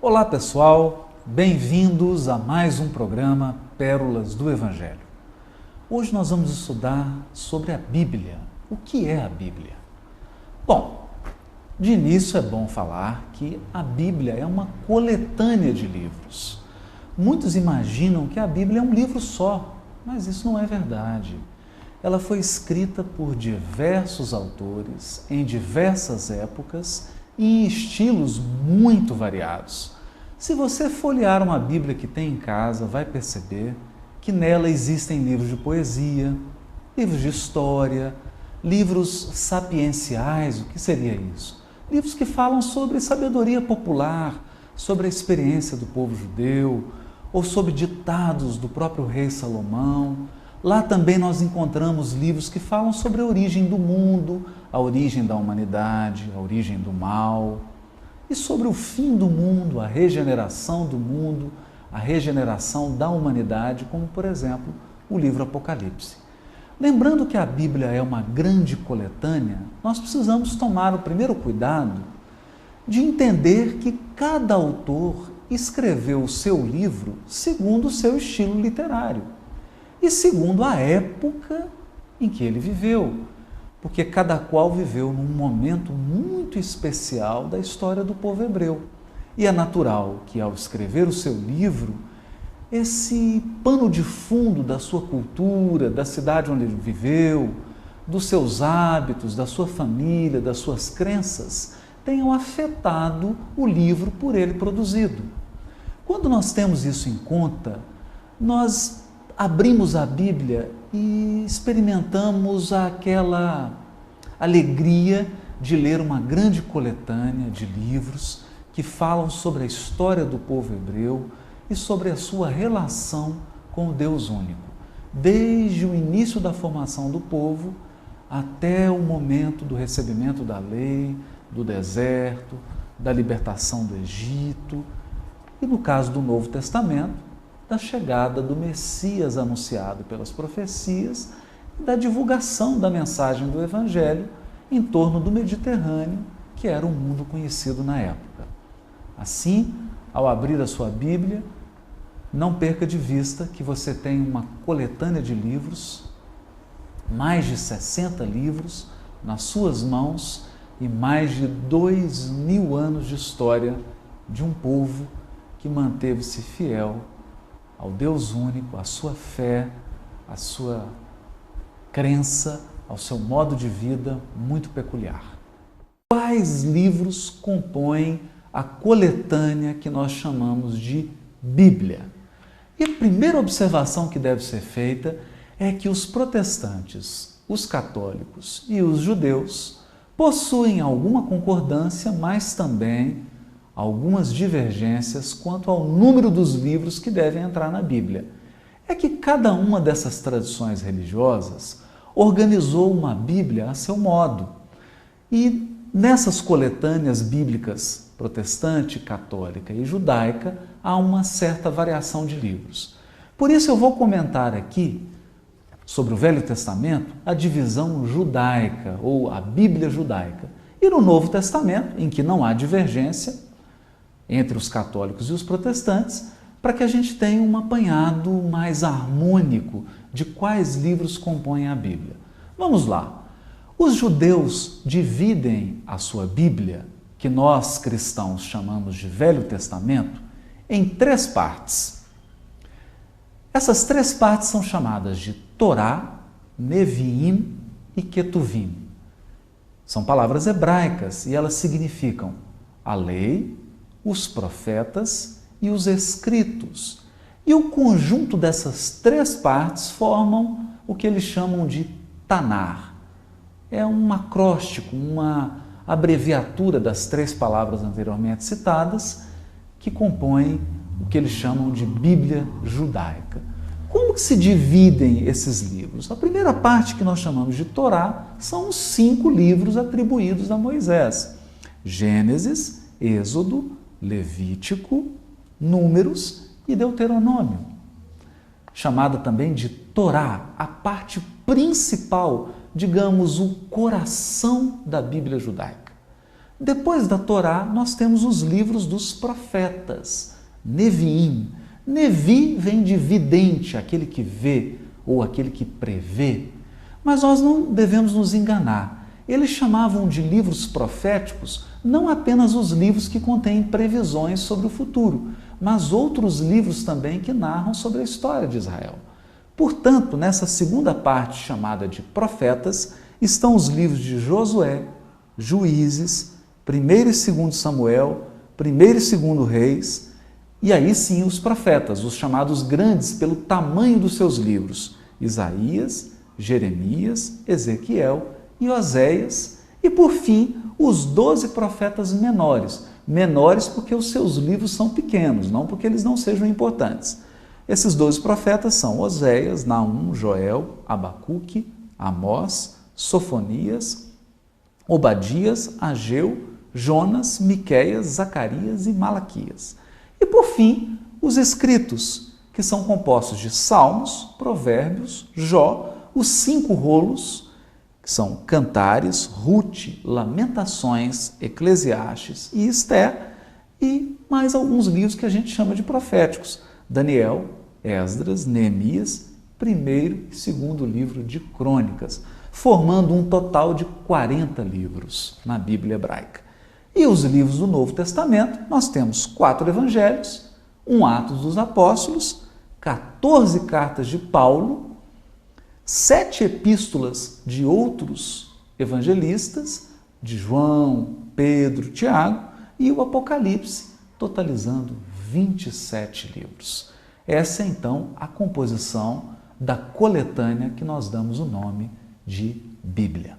Olá pessoal, bem-vindos a mais um programa Pérolas do Evangelho. Hoje nós vamos estudar sobre a Bíblia. O que é a Bíblia? Bom, de início é bom falar que a Bíblia é uma coletânea de livros. Muitos imaginam que a Bíblia é um livro só, mas isso não é verdade. Ela foi escrita por diversos autores, em diversas épocas e em estilos muito variados. Se você folhear uma Bíblia que tem em casa, vai perceber que nela existem livros de poesia, livros de história, livros sapienciais. O que seria isso? Livros que falam sobre sabedoria popular, sobre a experiência do povo judeu, ou sobre ditados do próprio rei Salomão. Lá também nós encontramos livros que falam sobre a origem do mundo, a origem da humanidade, a origem do mal, e sobre o fim do mundo, a regeneração do mundo, a regeneração da humanidade, como, por exemplo, o livro Apocalipse. Lembrando que a Bíblia é uma grande coletânea, nós precisamos tomar o primeiro cuidado de entender que cada autor escreveu o seu livro segundo o seu estilo literário e segundo a época em que ele viveu, porque cada qual viveu num momento muito especial da história do povo hebreu. E é natural que, ao escrever o seu livro, esse pano de fundo da sua cultura, da cidade onde ele viveu, dos seus hábitos, da sua família, das suas crenças, tenham afetado o livro por ele produzido. Quando nós temos isso em conta, nós abrimos a Bíblia e experimentamos aquela alegria de ler uma grande coletânea de livros que falam sobre a história do povo hebreu e sobre a sua relação com o Deus único, desde o início da formação do povo até o momento do recebimento da lei, do deserto, da libertação do Egito e, no caso do Novo Testamento, da chegada do Messias anunciado pelas profecias e da divulgação da mensagem do Evangelho em torno do Mediterrâneo, que era o mundo conhecido na época. Assim, ao abrir a sua Bíblia, não perca de vista que você tem uma coletânea de livros, mais de 60 livros nas suas mãos e mais de 2000 anos de história de um povo que manteve-se fiel ao Deus único, à sua fé, à sua crença, ao seu modo de vida muito peculiar. Quais livros compõem a coletânea que nós chamamos de Bíblia? E a primeira observação que deve ser feita é que os protestantes, os católicos e os judeus possuem alguma concordância, mas também algumas divergências quanto ao número dos livros que devem entrar na Bíblia. É que cada uma dessas tradições religiosas organizou uma Bíblia a seu modo. E nessas coletâneas bíblicas protestante, católica e judaica, há uma certa variação de livros. Por isso eu vou comentar aqui sobre o Velho Testamento a divisão judaica ou a Bíblia judaica. E no Novo Testamento, em que não há divergência entre os católicos e os protestantes, para que a gente tenha um apanhado mais harmônico de quais livros compõem a Bíblia. Vamos lá. Os judeus dividem a sua Bíblia, que nós cristãos chamamos de Velho Testamento, em 3 partes. Essas 3 partes são chamadas de Torá, Neviim e Ketuvim. São palavras hebraicas e elas significam a lei, os profetas e os escritos. E o conjunto dessas 3 partes formam o que eles chamam de Tanar. É um acróstico, uma abreviatura das 3 palavras anteriormente citadas que compõem o que eles chamam de Bíblia judaica. Como que se dividem esses livros? A primeira parte, que nós chamamos de Torá, são os 5 livros atribuídos a Moisés: Gênesis, Êxodo, Levítico, Números e Deuteronômio. Chamada também de Torá, a parte principal, digamos, o coração da Bíblia judaica. Depois da Torá, nós temos os livros dos profetas, Neviim. Nevi vem de vidente, aquele que vê ou aquele que prevê. Mas nós não devemos nos enganar. Eles chamavam de livros proféticos não apenas os livros que contêm previsões sobre o futuro, mas outros livros também que narram sobre a história de Israel. Portanto, nessa segunda parte chamada de profetas, estão os livros de Josué, Juízes, 1º e 2º Samuel, 1º e 2º Reis, e aí sim os profetas, os chamados grandes pelo tamanho dos seus livros, Isaías, Jeremias, Ezequiel e Oséias, e por fim os 12 profetas menores. Menores porque os seus livros são pequenos, não porque eles não sejam importantes. Esses 12 profetas são Oséias, Naum, Joel, Abacuque, Amós, Sofonias, Obadias, Ageu, Jonas, Miqueias, Zacarias e Malaquias. E por fim, os escritos, que são compostos de Salmos, Provérbios, Jó, os 5 rolos, que são Cantares, Rute, Lamentações, Eclesiastes e Esther, e mais alguns livros que a gente chama de proféticos, Daniel, Esdras, Neemias, 1º e 2º livro de Crônicas, formando um total de 40 livros na Bíblia hebraica. E os livros do Novo Testamento, nós temos 4 evangelhos, um Atos dos Apóstolos, 14 cartas de Paulo, 7 epístolas de outros evangelistas, de João, Pedro, Tiago, e o Apocalipse, totalizando 27 livros. Essa é então a composição da coletânea que nós damos o nome de Bíblia.